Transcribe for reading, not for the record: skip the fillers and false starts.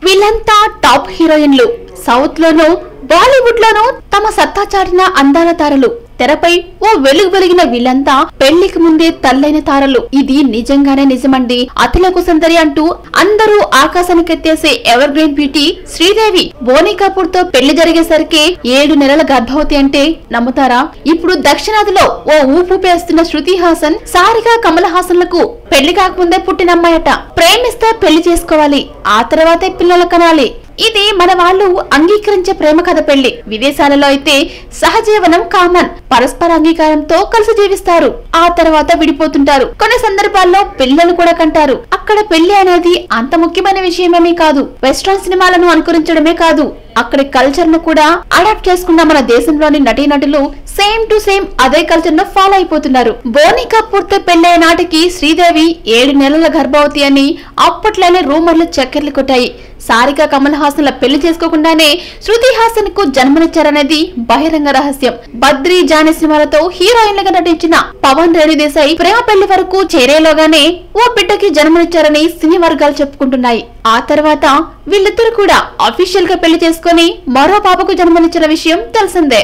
వీళ్ళంతా టాప్ హీరోయిన్లు. సౌత్ లోనూ బాలీవుడ్ లోనూ తమ సత్తా చాటిన అందాల తారలు. తెరపై ఓ వెలుగు వెలిగిన వీళ్ళంతా పెళ్లికి ముందే తల్లైన తారలు. ఇది నిజంగానే నిజమండి. అతిలకు సుందరి అంటూ అందరూ ఆకాశానికెత్తేసే evergreen beauty Sridevi Boney Kapoor తో పెళ్లి జరిగేసరికి 7 నెలల గర్భవతి అంటే నమ్ముతారా? ఇప్పుడు దక్షిణాదిలో ఓ ఊపు పేస్తున్న శృతి హాసన్, సారికా కమల్ హాసన్లకు పెళ్లి కాకముందే పుట్టినమ్మాయట. ప్రేమిస్తే పెళ్లి చేసుకోవాలి, ఆ తర్వాతే పిల్లలు కనాలి. ఇది మన వాళ్ళు అంగీకరించే ప్రేమ కథ పెళ్లి. విదేశాలలో అయితే సహజీవనం కామన్. పరస్పర అంగీకారంతో కలిసి జీవిస్తారు, ఆ తర్వాత విడిపోతుంటారు. కొన్ని సందర్భాల్లో పిల్లలు కూడా కంటారు. అక్కడ పెళ్లి అనేది అంత ముఖ్యమైన విషయమేమీ కాదు. వెస్ట్రన్ సినిమాలను అనుకరించడమే కాదు, అక్కడి కల్చర్ ను కూడా అడాప్ట్ చేసుకున్న మన దేశంలోని నటీనటులు సేమ్ టు సేమ్ అదే కల్చర్ ను ఫాలో అయిపోతున్నారు. బోనీ కపూర్ తో పెళ్లే నాటికి శ్రీదేవి 7 నెలల గర్భవతి అని అప్పట్లోనే రూమర్లు చక్కర్లు కొట్టాయి. సారికా కమల్ హాసన్ల పెళ్లి చేసుకోకుండానే శృతి హాసన్ కు జన్మనిచ్చారనేది బహిరంగ రహస్యం. బద్రీ జానీ సినిమాలతో హీరోయిన్లుగా నటించిన పవన్ రేణు దేశాయ్ ప్రేమ పెళ్లి వరకు చేరేలోగానే ఓ బిడ్డకి జన్మనిచ్చారని సినీ వర్గాలు చెప్పుకుంటున్నాయి. ఆ తర్వాత వీళ్ళిద్దరు కూడా అఫీషియల్ గా పెళ్లి చేసుకుని మరో పాపకు జన్మనిచ్చిన విషయం తెలిసిందే.